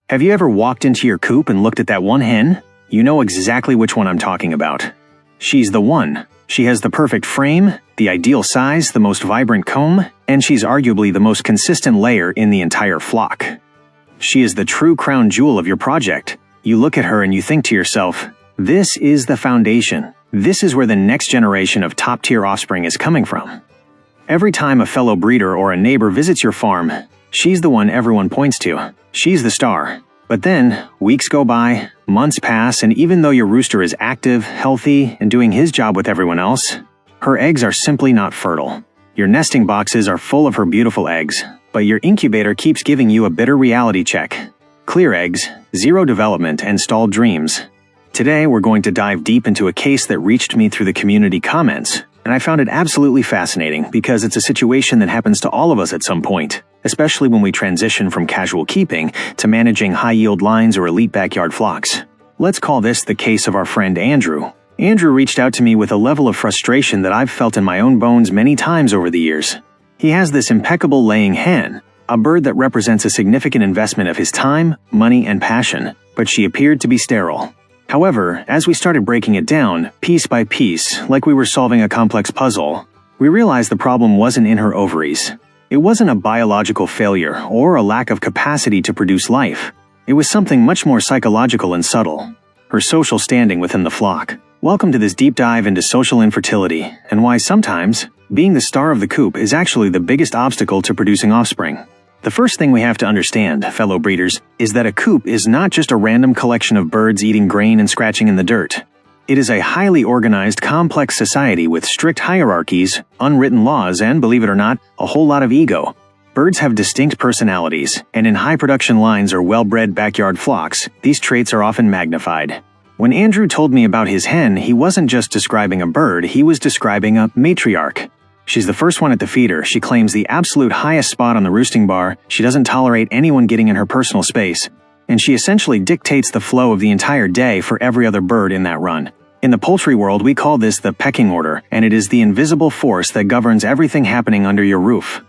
Have you ever walked into your coop and looked at that one hen? You know exactly which one I'm talking about. She's the one. She has the perfect frame, the ideal size, the most vibrant comb, and she's arguably the most consistent layer in the entire flock. She is the true crown jewel of your project. You look at her and you think to yourself, this is the foundation. This is where the next generation of top-tier offspring is coming from. Every time a fellow breeder or a neighbor visits your farm, she's the one everyone points to. She's the star. But then, weeks go by, months pass, and even though your rooster is active, healthy, and doing his job with everyone else, her eggs are simply not fertile. Your nesting boxes are full of her beautiful eggs, but your incubator keeps giving you a bitter reality check. Clear eggs, zero development, and stalled dreams. Today, we're going to dive deep into a case that reached me through the community comments, and I found it absolutely fascinating because it's a situation that happens to all of us at some point, especially when we transition from casual keeping to managing high-yield lines or elite backyard flocks. Let's call this the case of our friend Andrew. Andrew reached out to me with a level of frustration that I've felt in my own bones many times over the years. He has this impeccable laying hen, a bird that represents a significant investment of his time, money, and passion, but she appeared to be sterile. However, as we started breaking it down, piece by piece, like we were solving a complex puzzle, we realized the problem wasn't in her ovaries. It wasn't a biological failure or a lack of capacity to produce life. It was something much more psychological and subtle. Her social standing within the flock. Welcome to this deep dive into social infertility and why sometimes, being the star of the coop is actually the biggest obstacle to producing offspring. The first thing we have to understand, fellow breeders, is that a coop is not just a random collection of birds eating grain and scratching in the dirt. It is a highly organized, complex society with strict hierarchies, unwritten laws, and, believe it or not, a whole lot of ego. Birds have distinct personalities, and in high-production lines or well-bred backyard flocks, these traits are often magnified. When Andrew told me about his hen, he wasn't just describing a bird, he was describing a matriarch. She's the first one at the feeder, she claims the absolute highest spot on the roosting bar, she doesn't tolerate anyone getting in her personal space, and she essentially dictates the flow of the entire day for every other bird in that run. In the poultry world, we call this the pecking order, and it is the invisible force that governs everything happening under your roof.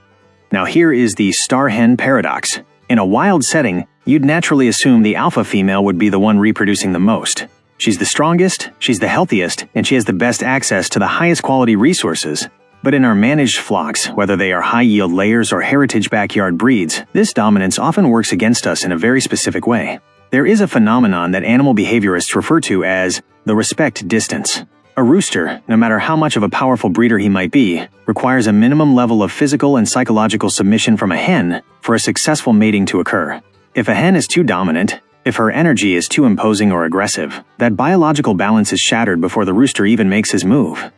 Now here is the star hen paradox. In a wild setting, you'd naturally assume the alpha female would be the one reproducing the most. She's the strongest, she's the healthiest, and she has the best access to the highest quality resources. But in our managed flocks, whether they are high-yield layers or heritage backyard breeds, this dominance often works against us in a very specific way. There is a phenomenon that animal behaviorists refer to as the respect distance. A rooster, no matter how much of a powerful breeder he might be, requires a minimum level of physical and psychological submission from a hen for a successful mating to occur. If a hen is too dominant, if her energy is too imposing or aggressive, that biological balance is shattered before the rooster even makes his move.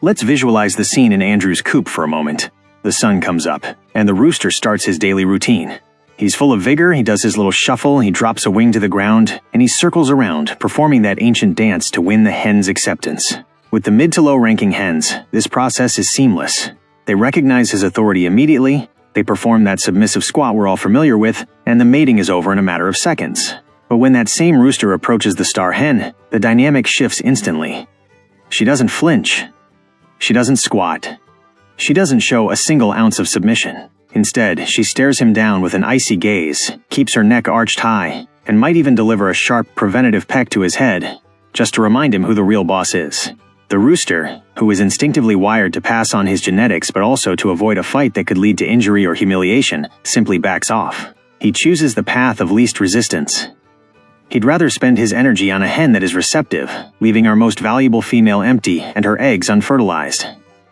Let's visualize the scene in Andrew's coop for a moment. The sun comes up, and the rooster starts his daily routine. He's full of vigor, he does his little shuffle, he drops a wing to the ground, and he circles around, performing that ancient dance to win the hen's acceptance. With the mid to low ranking hens, this process is seamless. They recognize his authority immediately, they perform that submissive squat we're all familiar with, and the mating is over in a matter of seconds. But when that same rooster approaches the star hen, the dynamic shifts instantly. She doesn't flinch. She doesn't squat. She doesn't show a single ounce of submission. Instead, she stares him down with an icy gaze, keeps her neck arched high, and might even deliver a sharp, preventative peck to his head, just to remind him who the real boss is. The rooster, who is instinctively wired to pass on his genetics but also to avoid a fight that could lead to injury or humiliation, simply backs off. He chooses the path of least resistance. He'd rather spend his energy on a hen that is receptive, leaving our most valuable female empty and her eggs unfertilized.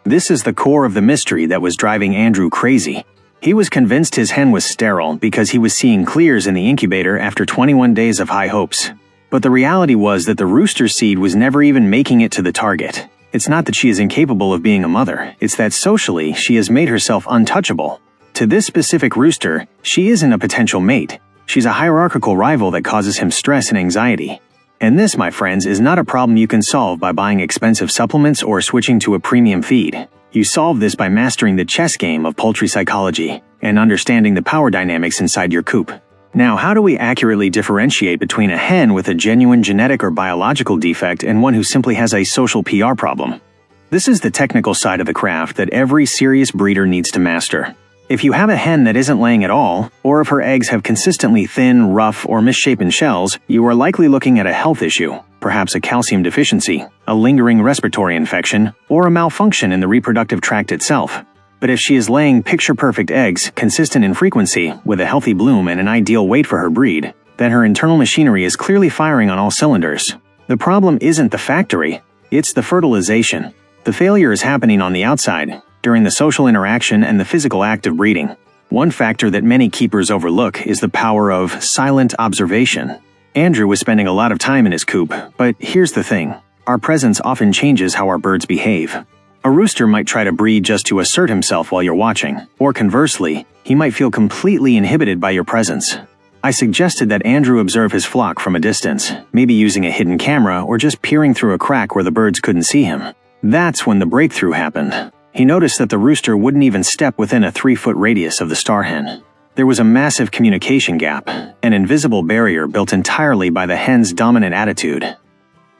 This is the core of the mystery that was driving Andrew crazy. He was convinced his hen was sterile because he was seeing clears in the incubator after 21 days of high hopes. But the reality was that the rooster's seed was never even making it to the target. It's not that she is incapable of being a mother, it's that socially she has made herself untouchable. To this specific rooster, she isn't a potential mate. She's a hierarchical rival that causes him stress and anxiety. And this, my friends, is not a problem you can solve by buying expensive supplements or switching to a premium feed. You solve this by mastering the chess game of poultry psychology and understanding the power dynamics inside your coop. Now, how do we accurately differentiate between a hen with a genuine genetic or biological defect and one who simply has a social PR problem? This is the technical side of the craft that every serious breeder needs to master. If you have a hen that isn't laying at all, or if her eggs have consistently thin, rough, or misshapen shells, you are likely looking at a health issue, perhaps a calcium deficiency, a lingering respiratory infection, or a malfunction in the reproductive tract itself. But if she is laying picture-perfect eggs, consistent in frequency, with a healthy bloom and an ideal weight for her breed, then her internal machinery is clearly firing on all cylinders. The problem isn't the factory, it's the fertilization. The failure is happening on the outside, during the social interaction and the physical act of breeding. One factor that many keepers overlook is the power of silent observation. Andrew was spending a lot of time in his coop, but here's the thing. Our presence often changes how our birds behave. A rooster might try to breed just to assert himself while you're watching, or conversely, he might feel completely inhibited by your presence. I suggested that Andrew observe his flock from a distance, maybe using a hidden camera or just peering through a crack where the birds couldn't see him. That's when the breakthrough happened. He noticed that the rooster wouldn't even step within a 3-foot radius of the star hen. There was a massive communication gap, an invisible barrier built entirely by the hen's dominant attitude.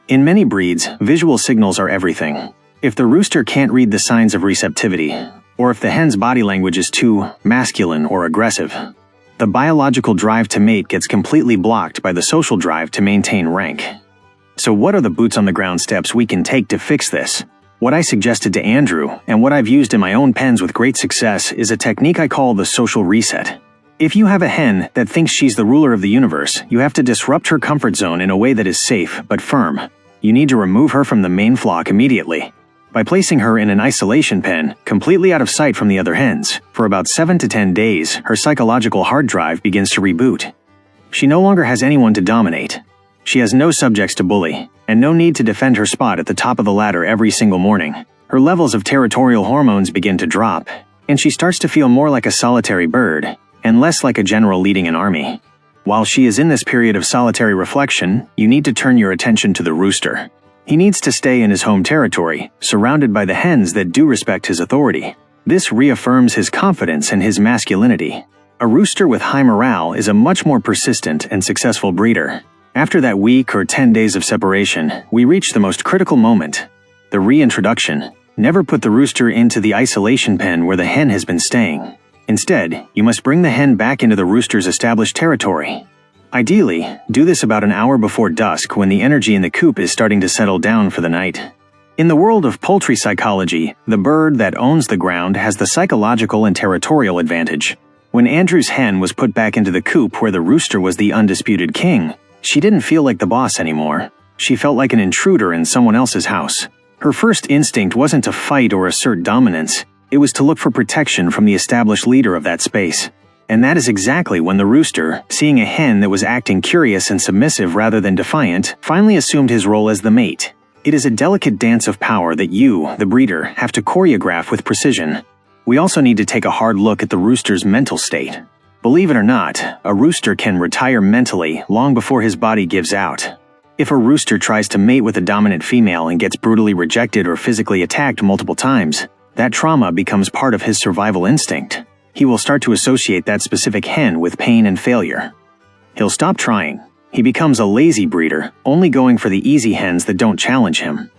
In many breeds, visual signals are everything. If the rooster can't read the signs of receptivity, or if the hen's body language is too masculine or aggressive, the biological drive to mate gets completely blocked by the social drive to maintain rank. So what are the boots-on-the-ground steps we can take to fix this? What I suggested to Andrew, and what I've used in my own pens with great success, is a technique I call the social reset. If you have a hen that thinks she's the ruler of the universe, you have to disrupt her comfort zone in a way that is safe but firm. You need to remove her from the main flock immediately. By placing her in an isolation pen, completely out of sight from the other hens, for about 7 to 10 days, her psychological hard drive begins to reboot. She no longer has anyone to dominate. She has no subjects to bully, and no need to defend her spot at the top of the ladder every single morning. Her levels of territorial hormones begin to drop, and she starts to feel more like a solitary bird, and less like a general leading an army. While she is in this period of solitary reflection, you need to turn your attention to the rooster. He needs to stay in his home territory, surrounded by the hens that do respect his authority. This reaffirms his confidence and his masculinity. A rooster with high morale is a much more persistent and successful breeder. After that week or 10 days of separation, we reach the most critical moment, the reintroduction. Never put the rooster into the isolation pen where the hen has been staying. Instead, you must bring the hen back into the rooster's established territory. Ideally, do this about an hour before dusk when the energy in the coop is starting to settle down for the night. In the world of poultry psychology, the bird that owns the ground has the psychological and territorial advantage. When Andrew's hen was put back into the coop where the rooster was the undisputed king, she didn't feel like the boss anymore. She felt like an intruder in someone else's house. Her first instinct wasn't to fight or assert dominance, it was to look for protection from the established leader of that space. And that is exactly when the rooster, seeing a hen that was acting curious and submissive rather than defiant, finally assumed his role as the mate. It is a delicate dance of power that you, the breeder, have to choreograph with precision. We also need to take a hard look at the rooster's mental state. Believe it or not, a rooster can retire mentally long before his body gives out. If a rooster tries to mate with a dominant female and gets brutally rejected or physically attacked multiple times, that trauma becomes part of his survival instinct. He will start to associate that specific hen with pain and failure. He'll stop trying. He becomes a lazy breeder, only going for the easy hens that don't challenge him.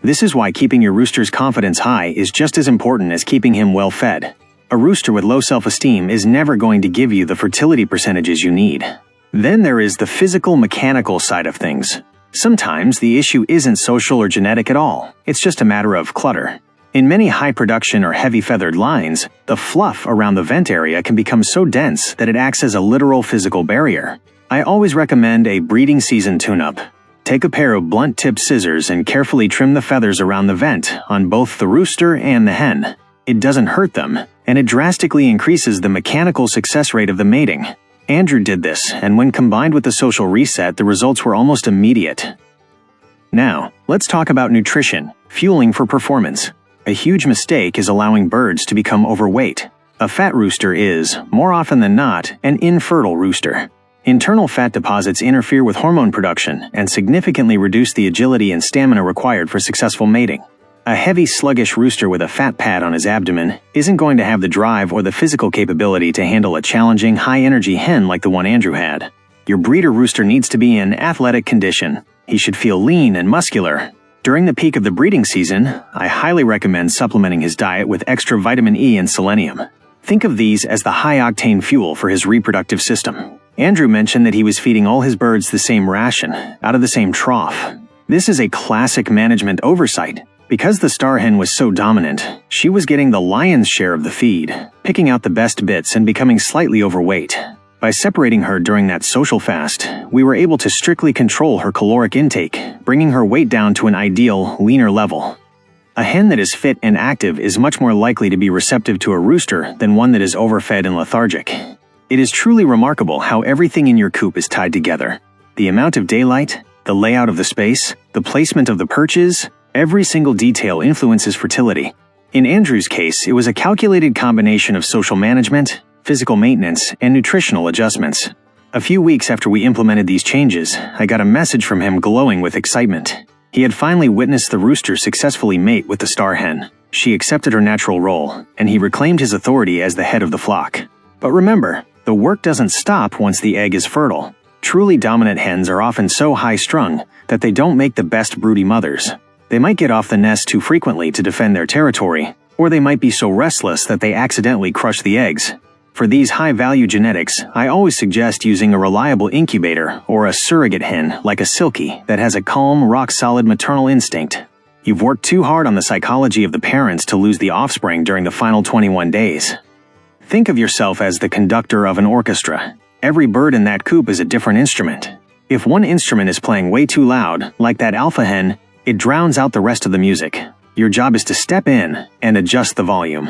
This is why keeping your rooster's confidence high is just as important as keeping him well fed. A rooster with low self-esteem is never going to give you the fertility percentages you need. Then there is the physical mechanical side of things. Sometimes the issue isn't social or genetic at all, it's just a matter of clutter. In many high-production or heavy-feathered lines, the fluff around the vent area can become so dense that it acts as a literal physical barrier. I always recommend a breeding season tune-up. Take a pair of blunt-tipped scissors and carefully trim the feathers around the vent on both the rooster and the hen. It doesn't hurt them, and it drastically increases the mechanical success rate of the mating. Andrew did this, and when combined with the social reset, the results were almost immediate. Now, let's talk about nutrition, fueling for performance. A huge mistake is allowing birds to become overweight. A fat rooster is, more often than not, an infertile rooster. Internal fat deposits interfere with hormone production and significantly reduce the agility and stamina required for successful mating. A heavy, sluggish rooster with a fat pad on his abdomen isn't going to have the drive or the physical capability to handle a challenging, high-energy hen like the one Andrew had. Your breeder rooster needs to be in athletic condition. He should feel lean and muscular. During the peak of the breeding season, I highly recommend supplementing his diet with extra vitamin E and selenium. Think of these as the high-octane fuel for his reproductive system. Andrew mentioned that he was feeding all his birds the same ration, out of the same trough. This is a classic management oversight. Because the star hen was so dominant, she was getting the lion's share of the feed, picking out the best bits and becoming slightly overweight. By separating her during that social fast, we were able to strictly control her caloric intake, bringing her weight down to an ideal, leaner level. A hen that is fit and active is much more likely to be receptive to a rooster than one that is overfed and lethargic. It is truly remarkable how everything in your coop is tied together. The amount of daylight, the layout of the space, the placement of the perches, every single detail influences fertility. In Andrew's case, it was a calculated combination of social management, physical maintenance, and nutritional adjustments. A few weeks after we implemented these changes, I got a message from him glowing with excitement. He had finally witnessed the rooster successfully mate with the star hen. She accepted her natural role, and he reclaimed his authority as the head of the flock. But remember, the work doesn't stop once the egg is fertile. Truly dominant hens are often so high-strung that they don't make the best broody mothers. They might get off the nest too frequently to defend their territory, or they might be so restless that they accidentally crush the eggs. For these high-value genetics, I always suggest using a reliable incubator or a surrogate hen like a silkie that has a calm, rock-solid maternal instinct. You've worked too hard on the psychology of the parents to lose the offspring during the final 21 days. Think of yourself as the conductor of an orchestra. Every bird in that coop is a different instrument. If one instrument is playing way too loud, like that alpha hen, it drowns out the rest of the music. Your job is to step in and adjust the volume.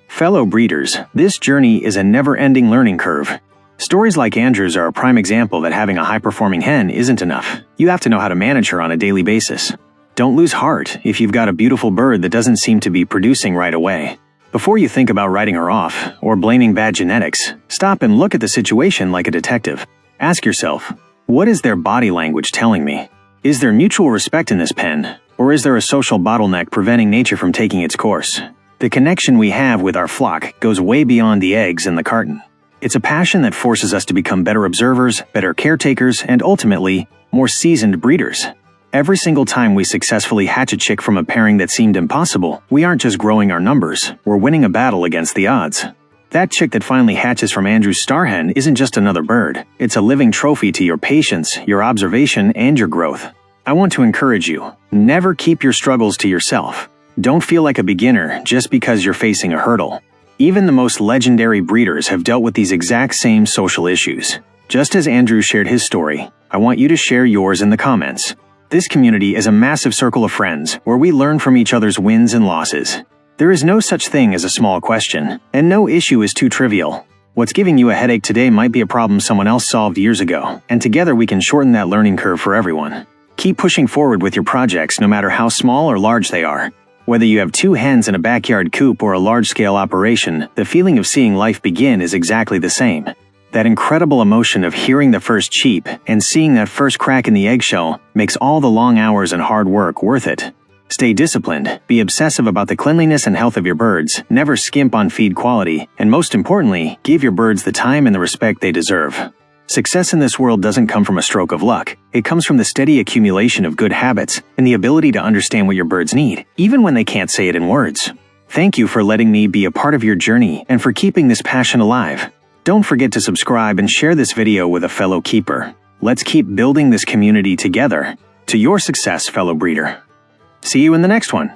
Fellow breeders, this journey is a never-ending learning curve. Stories like Andrew's are a prime example that having a high-performing hen isn't enough. You have to know how to manage her on a daily basis. Don't lose heart if you've got a beautiful bird that doesn't seem to be producing right away. Before you think about writing her off or blaming bad genetics, stop and look at the situation like a detective. Ask yourself, what is their body language telling me? Is there mutual respect in this pen, or is there a social bottleneck preventing nature from taking its course? The connection we have with our flock goes way beyond the eggs in the carton. It's a passion that forces us to become better observers, better caretakers, and ultimately, more seasoned breeders. Every single time we successfully hatch a chick from a pairing that seemed impossible, we aren't just growing our numbers, we're winning a battle against the odds. That chick that finally hatches from Andrew's star hen isn't just another bird. It's a living trophy to your patience, your observation, and your growth. I want to encourage you, never keep your struggles to yourself. Don't feel like a beginner just because you're facing a hurdle. Even the most legendary breeders have dealt with these exact same social issues. Just as Andrew shared his story, I want you to share yours in the comments. This community is a massive circle of friends where we learn from each other's wins and losses. There is no such thing as a small question, and no issue is too trivial. What's giving you a headache today might be a problem someone else solved years ago, and together we can shorten that learning curve for everyone. Keep pushing forward with your projects no matter how small or large they are. Whether you have 2 hens in a backyard coop or a large-scale operation, the feeling of seeing life begin is exactly the same. That incredible emotion of hearing the first cheep and seeing that first crack in the eggshell makes all the long hours and hard work worth it. Stay disciplined, be obsessive about the cleanliness and health of your birds, never skimp on feed quality, and most importantly, give your birds the time and the respect they deserve. Success in this world doesn't come from a stroke of luck. It comes from the steady accumulation of good habits and the ability to understand what your birds need, even when they can't say it in words. Thank you for letting me be a part of your journey and for keeping this passion alive. Don't forget to subscribe and share this video with a fellow keeper. Let's keep building this community together. To your success, fellow breeder. See you in the next one.